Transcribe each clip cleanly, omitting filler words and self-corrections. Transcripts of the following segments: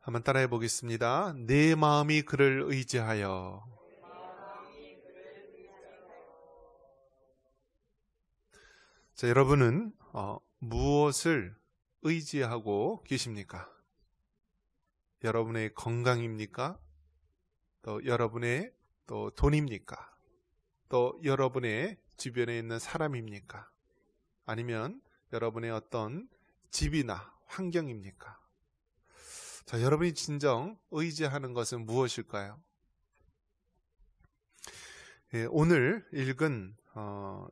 한번 따라해 보겠습니다. 내 마음이 그를 의지하여. 자, 여러분은 무엇을 의지하고 계십니까? 여러분의 건강입니까? 또 여러분의 또 돈입니까? 또 여러분의 주변에 있는 사람입니까? 아니면 여러분의 어떤 집이나 환경입니까? 자, 여러분이 진정 의지하는 것은 무엇일까요? 오늘 읽은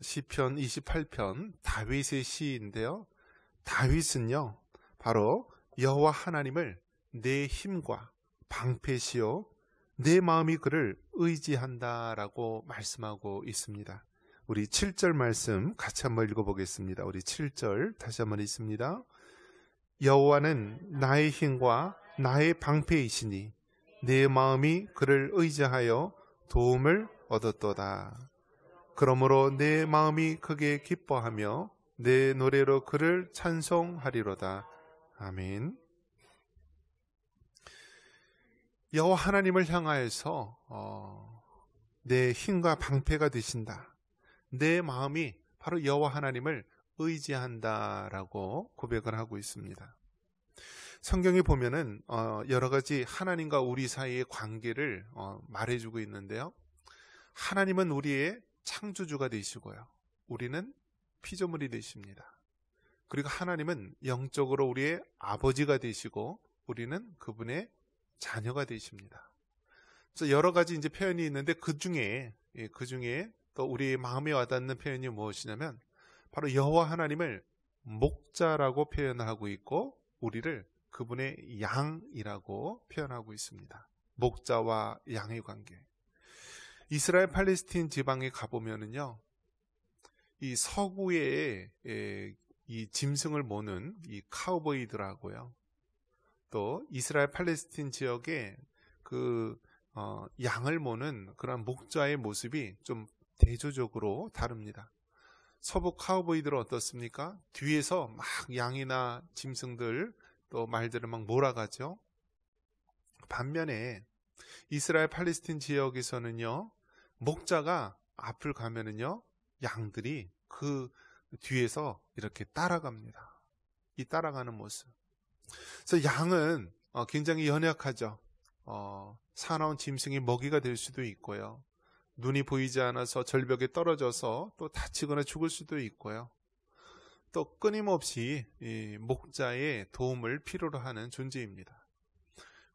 시편 28편 다윗의 시인데요. 다윗은요, 바로 여호와 하나님을 내 힘과 방패시요 내 마음이 그를 의지한다라고 말씀하고 있습니다. 우리 7절 말씀 같이 한번 읽어보겠습니다. 우리 7절 다시 한번 읽습니다. 여호와는 나의 힘과 나의 방패이시니 내 마음이 그를 의지하여 도움을 얻었도다. 그러므로 내 마음이 크게 기뻐하며 내 노래로 그를 찬송하리로다. 아멘. 여호와 하나님을 향하여서 내 힘과 방패가 되신다. 내 마음이 바로 여호와 하나님을 의지한다라고 고백을 하고 있습니다. 성경에 보면은 여러 가지 하나님과 우리 사이의 관계를 말해주고 있는데요. 하나님은 우리의 창조주가 되시고요. 우리는 피조물이 되십니다. 그리고 하나님은 영적으로 우리의 아버지가 되시고 우리는 그분의 자녀가 되십니다. 그래서 여러 가지 이제 표현이 있는데 그 중에 또 우리의 마음에 와닿는 표현이 무엇이냐면 바로 여호와 하나님을 목자라고 표현하고 있고 우리를 그분의 양이라고 표현하고 있습니다. 목자와 양의 관계. 이스라엘 팔레스틴 지방에 가보면은요, 이 서구에 이 짐승을 모는 이 카우보이들하고요, 또 이스라엘 팔레스틴 지역에 그 양을 모는 그런 목자의 모습이 좀 대조적으로 다릅니다. 서부 카우보이들은 어떻습니까? 뒤에서 막 양이나 짐승들 또 말들을 막 몰아가죠. 반면에 이스라엘 팔레스틴 지역에서는요, 목자가 앞을 가면은요, 양들이 그 뒤에서 이렇게 따라갑니다. 이 따라가는 모습. 그래서 양은 굉장히 연약하죠. 사나운 짐승이 먹이가 될 수도 있고요. 눈이 보이지 않아서 절벽에 떨어져서 또 다치거나 죽을 수도 있고요. 또 끊임없이 이 목자의 도움을 필요로 하는 존재입니다.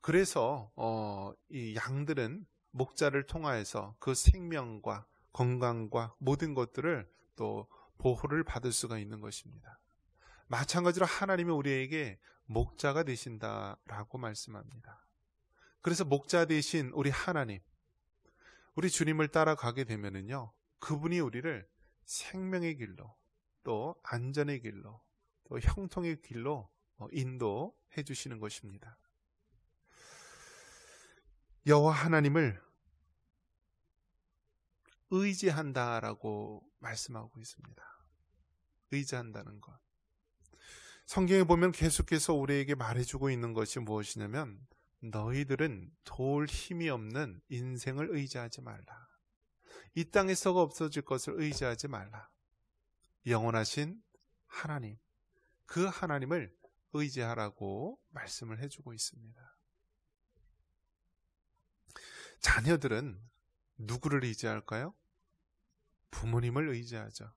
그래서 이 양들은 목자를 통하여서 그 생명과 건강과 모든 것들을 또 보호를 받을 수가 있는 것입니다. 마찬가지로 하나님이 우리에게 목자가 되신다라고 말씀합니다. 그래서 목자 되신 우리 하나님, 우리 주님을 따라가게 되면은요, 그분이 우리를 생명의 길로, 또 안전의 길로, 또 형통의 길로 인도해 주시는 것입니다. 여호와 하나님을 의지한다라고 말씀하고 있습니다. 의지한다는 것. 성경에 보면 계속해서 우리에게 말해주고 있는 것이 무엇이냐면 너희들은 도울 힘이 없는 인생을 의지하지 말라. 이 땅에 썩어 없어질 것을 의지하지 말라. 영원하신 하나님, 그 하나님을 의지하라고 말씀을 해주고 있습니다. 자녀들은 누구를 의지할까요? 부모님을 의지하죠.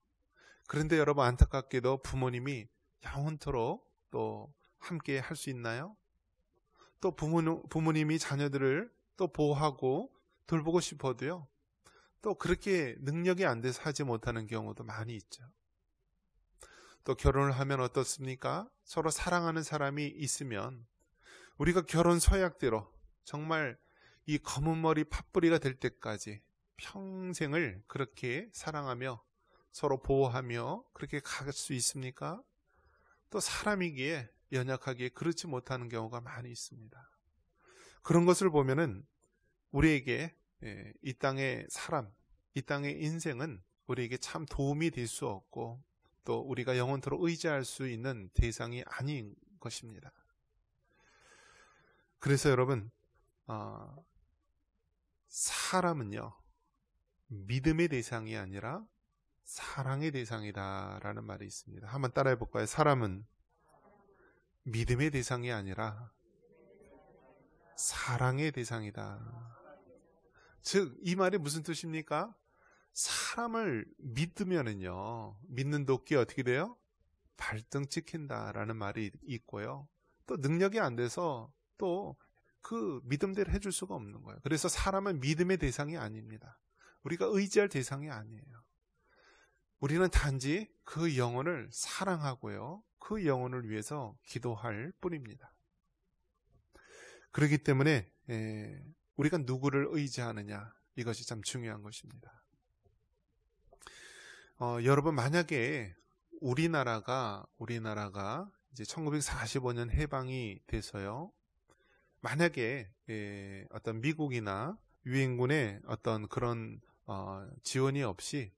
그런데 여러분 안타깝게도 부모님이 영원토록 또 함께 할 수 있나요? 또 부모님이 자녀들을 또 보호하고 돌보고 싶어도요, 또 그렇게 능력이 안 돼서 하지 못하는 경우도 많이 있죠. 또 결혼을 하면 어떻습니까? 서로 사랑하는 사람이 있으면 우리가 결혼 서약대로 정말 이 검은 머리 팥뿌리가 될 때까지 평생을 그렇게 사랑하며 서로 보호하며 그렇게 갈 수 있습니까? 또 사람이기에 연약하기에 그렇지 못하는 경우가 많이 있습니다. 그런 것을 보면은 우리에게 이 땅의 사람, 이 땅의 인생은 우리에게 참 도움이 될 수 없고 또 우리가 영원토록 의지할 수 있는 대상이 아닌 것입니다. 그래서 여러분, 사람은요, 믿음의 대상이 아니라 사랑의 대상이다라는 말이 있습니다. 한번 따라해 볼까요? 사람은 믿음의 대상이 아니라 사랑의 대상이다. 즉, 이 말이 무슨 뜻입니까? 사람을 믿으면은요, 믿는 도끼 어떻게 돼요? 발등 찍힌다라는 말이 있고요. 또 능력이 안 돼서 또 그 믿음대로 해줄 수가 없는 거예요. 그래서 사람은 믿음의 대상이 아닙니다. 우리가 의지할 대상이 아니에요. 우리는 단지 그 영혼을 사랑하고요, 그 영혼을 위해서 기도할 뿐입니다. 그렇기 때문에 우리가 누구를 의지하느냐, 이것이 참 중요한 것입니다. 여러분, 만약에 우리나라가 이제 1945년 해방이 돼서요, 만약에 어떤 미국이나 유엔군의 어떤 그런 지원이 없이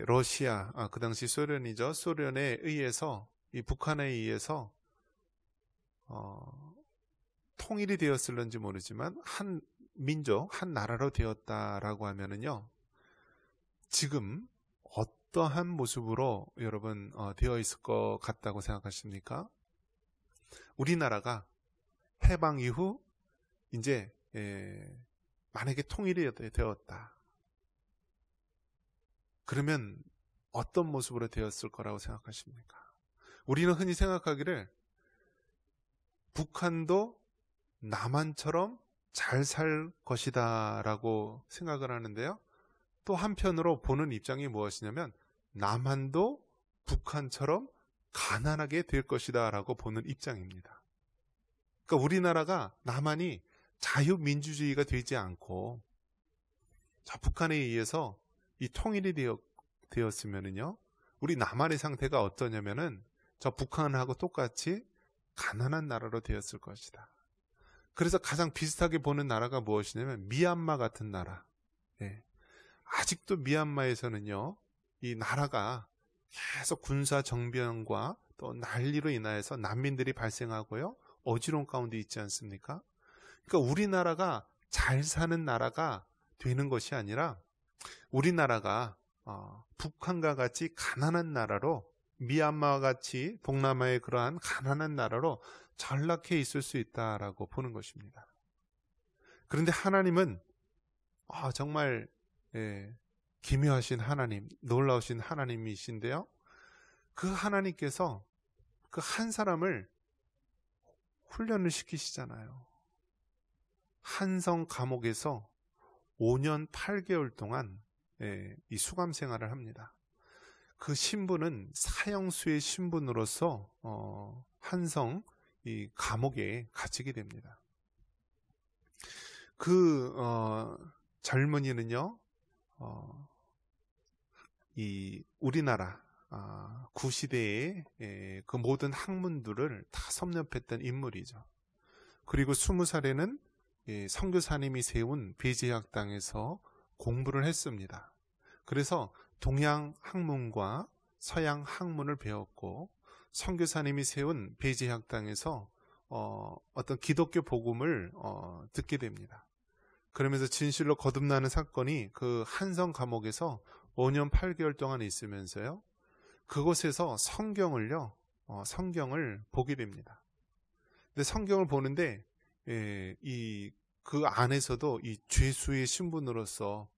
러시아, 그 당시 소련이죠. 소련에 의해서, 이 북한에 의해서 통일이 되었을는지 모르지만 한 민족, 한 나라로 되었다라고 하면은요, 지금 어떠한 모습으로 여러분 되어 있을 것 같다고 생각하십니까? 우리나라가 해방 이후 이제 만약에 통일이 되었다. 그러면 어떤 모습으로 되었을 거라고 생각하십니까? 우리는 흔히 생각하기를 북한도 남한처럼 잘 살 것이다 라고 생각을 하는데요, 또 한편으로 보는 입장이 무엇이냐면 남한도 북한처럼 가난하게 될 것이다 라고 보는 입장입니다. 그러니까 우리나라가, 남한이 자유민주주의가 되지 않고 자, 북한에 의해서 이 통일이 되었으면은요, 우리 남한의 상태가 어떠냐면은 저 북한하고 똑같이 가난한 나라로 되었을 것이다. 그래서 가장 비슷하게 보는 나라가 무엇이냐면 미얀마 같은 나라. 아직도 미얀마에서는요, 이 나라가 계속 군사 정변과 또 난리로 인하여서 난민들이 발생하고요, 어지러운 가운데 있지 않습니까? 그러니까 우리나라가 잘 사는 나라가 되는 것이 아니라 우리나라가 북한과 같이 가난한 나라로, 미얀마와 같이 동남아의 그러한 가난한 나라로 전락해 있을 수 있다라고 보는 것입니다. 그런데 하나님은 정말 기묘하신 하나님, 놀라우신 하나님이신데요, 그 하나님께서 그 한 사람을 훈련을 시키시잖아요. 한성 감옥에서 5년 8개월 동안 이 수감 생활을 합니다. 그 신분은 사형수의 신분으로서 한성 이 감옥에 갇히게 됩니다. 그 젊은이는요, 이 우리나라 구시대의 그 모든 학문들을 다 섭렵했던 인물이죠. 그리고 20살에는 선교사님이 세운 배제학당에서 공부를 했습니다. 그래서 동양 학문과 서양 학문을 배웠고, 선교사님이 세운 배제학당에서 어떤 기독교 복음을 듣게 됩니다. 그러면서 진실로 거듭나는 사건이 그 한성 감옥에서 5년 8개월 동안 있으면서요, 그곳에서 성경을 보게 됩니다. 근데 성경을 보는데 그 안에서도 이 죄수의 신분으로서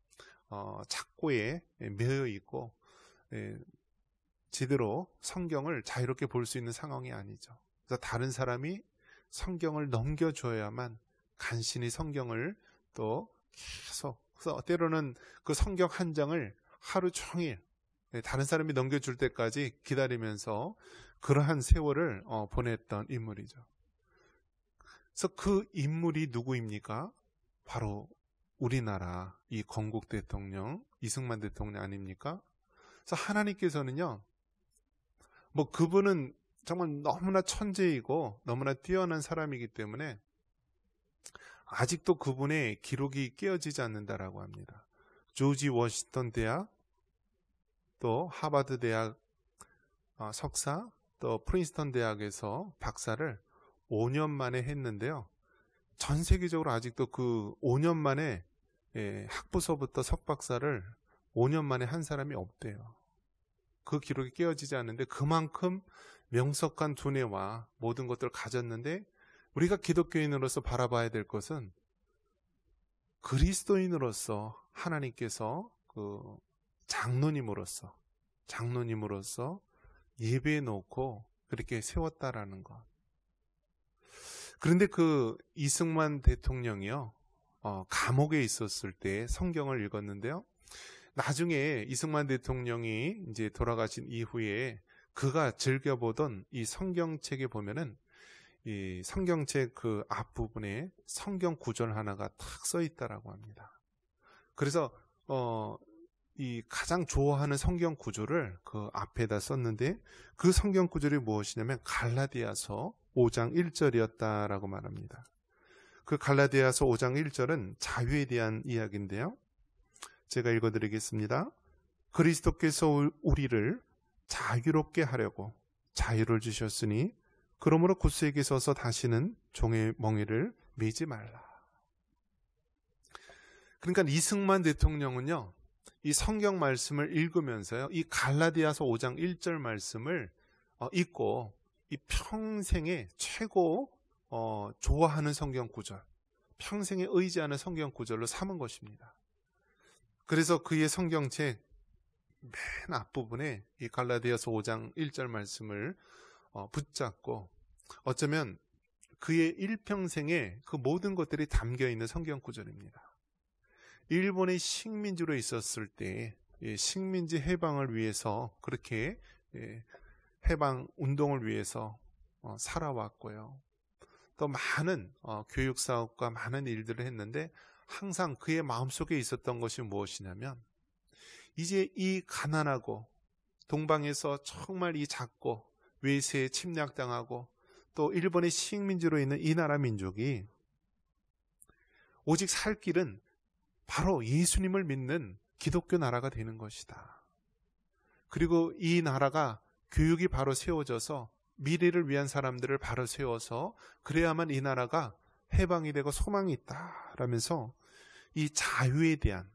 착고에 매여 있고 제대로 성경을 자유롭게 볼 수 있는 상황이 아니죠. 그래서 다른 사람이 성경을 넘겨줘야만 간신히 성경을 또 계속, 그래서 때로는 그 성경 한 장을 하루 종일 다른 사람이 넘겨줄 때까지 기다리면서 그러한 세월을 보냈던 인물이죠. 그래서 그 인물이 누구입니까? 바로 우리나라 이 건국 대통령, 이승만 대통령 아닙니까? 그래서 하나님께서는요, 그분은 정말 너무나 천재이고 너무나 뛰어난 사람이기 때문에 아직도 그분의 기록이 깨어지지 않는다라고 합니다. 조지 워싱턴 대학, 또 하버드 대학 석사, 또 프린스턴 대학에서 박사를 5년 만에 했는데요. 전 세계적으로 아직도 그 5년 만에 학부서부터 석박사를 5년 만에 한 사람이 없대요. 그 기록이 깨어지지 않는데 그만큼 명석한 두뇌와 모든 것들을 가졌는데 우리가 기독교인으로서 바라봐야 될 것은 그리스도인으로서 하나님께서 그 장로님으로서 예배해 놓고 그렇게 세웠다라는 것. 그런데 그 이승만 대통령이요, 감옥에 있었을 때 성경을 읽었는데요. 나중에 이승만 대통령이 이제 돌아가신 이후에 그가 즐겨보던 이 성경책에 보면은 이 성경책 그 앞부분에 성경 구절 하나가 탁 써 있다라고 합니다. 그래서 이 가장 좋아하는 성경 구절을 그 앞에다 썼는데 그 성경 구절이 무엇이냐면 갈라디아서 5장 1절이었다라고 말합니다. 그 갈라디아서 5장 1절은 자유에 대한 이야기인데요. 제가 읽어드리겠습니다. 그리스도께서 우리를 자유롭게 하려고 자유를 주셨으니 그러므로 굳세게 서서 다시는 종의 멍에를 매지 말라. 그러니까 이승만 대통령은요, 이 성경 말씀을 읽으면서요, 이 갈라디아서 5장 1절 말씀을 읽고 이 평생에 최고 좋아하는 성경 구절, 평생에 의지하는 성경 구절로 삼은 것입니다. 그래서 그의 성경책 맨 앞부분에 이 갈라디아서 5장 1절 말씀을 붙잡고 어쩌면 그의 일평생에 그 모든 것들이 담겨있는 성경 구절입니다. 일본의 식민지로 있었을 때 식민지 해방을 위해서 그렇게 해방 운동을 위해서 살아왔고요. 또 많은 교육사업과 많은 일들을 했는데 항상 그의 마음속에 있었던 것이 무엇이냐면 이제 이 가난하고 동방에서 정말 이 작고 외세에 침략당하고 또 일본의 식민지로 있는 이 나라 민족이 오직 살 길은 바로 예수님을 믿는 기독교 나라가 되는 것이다. 그리고 이 나라가 교육이 바로 세워져서 미래를 위한 사람들을 바로 세워서 그래야만 이 나라가 해방이 되고 소망이 있다라면서 이 자유에 대한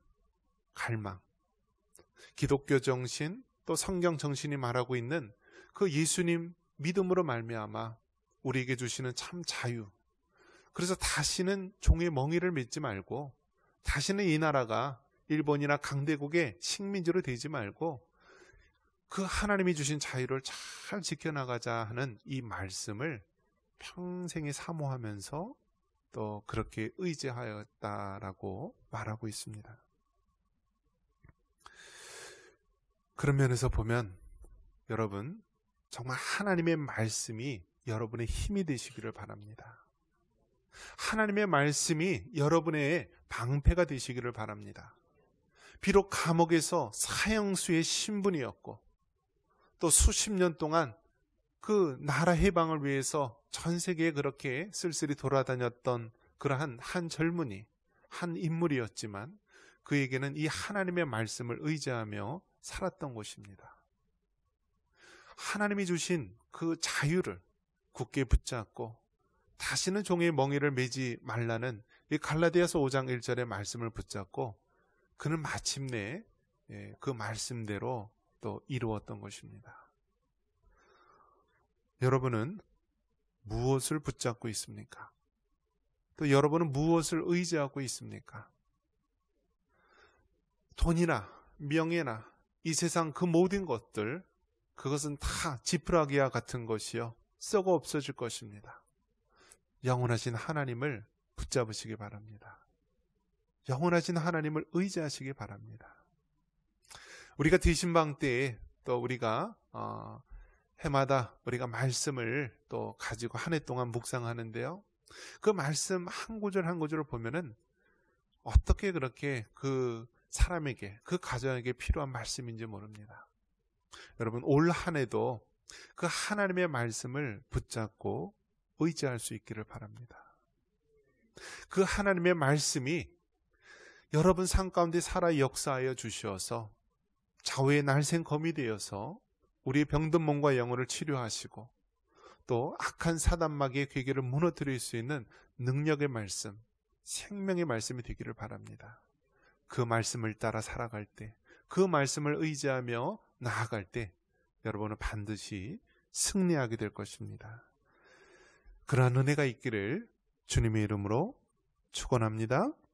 갈망, 기독교 정신 또 성경 정신이 말하고 있는 그 예수님 믿음으로 말미암아 우리에게 주시는 참 자유. 그래서 다시는 종의 멍에를 맺지 말고 다시는 이 나라가 일본이나 강대국의 식민지로 되지 말고 그 하나님이 주신 자유를 잘 지켜나가자 하는 이 말씀을 평생에 사모하면서 또 그렇게 의지하였다라고 말하고 있습니다. 그런 면에서 보면 여러분 정말 하나님의 말씀이 여러분의 힘이 되시기를 바랍니다. 하나님의 말씀이 여러분의 방패가 되시기를 바랍니다. 비록 감옥에서 사형수의 신분이었고 또 수십 년 동안 그 나라 해방을 위해서 전 세계에 그렇게 쓸쓸히 돌아다녔던 그러한 한 젊은이, 한 인물이었지만 그에게는 이 하나님의 말씀을 의지하며 살았던 것입니다. 하나님이 주신 그 자유를 굳게 붙잡고 다시는 종의 멍에를 매지 말라는 이 갈라디아서 5장 1절의 말씀을 붙잡고 그는 마침내 그 말씀대로 또 이루었던 것입니다. 여러분은 무엇을 붙잡고 있습니까? 또 여러분은 무엇을 의지하고 있습니까? 돈이나 명예나 이 세상 그 모든 것들, 그것은 다 지푸라기와 같은 것이요 썩어 없어질 것입니다. 영원하신 하나님을 붙잡으시기 바랍니다. 영원하신 하나님을 의지하시기 바랍니다. 우리가 대신방 때에 또 우리가 해마다 우리가 말씀을 또 가지고 한 해 동안 묵상하는데요. 그 말씀 한 구절 한 구절을 보면은 어떻게 그렇게 그 사람에게, 그 가정에게 필요한 말씀인지 모릅니다. 여러분 올 한 해도 그 하나님의 말씀을 붙잡고 의지할 수 있기를 바랍니다. 그 하나님의 말씀이 여러분 삶 가운데 살아 역사하여 주셔서 좌우의 날쌘 검이 되어서 우리의 병든 몸과 영혼을 치료하시고 또 악한 사단마귀의 괴계를 무너뜨릴 수 있는 능력의 말씀, 생명의 말씀이 되기를 바랍니다. 그 말씀을 따라 살아갈 때, 그 말씀을 의지하며 나아갈 때 여러분은 반드시 승리하게 될 것입니다. 그러한 은혜가 있기를 주님의 이름으로 축원합니다.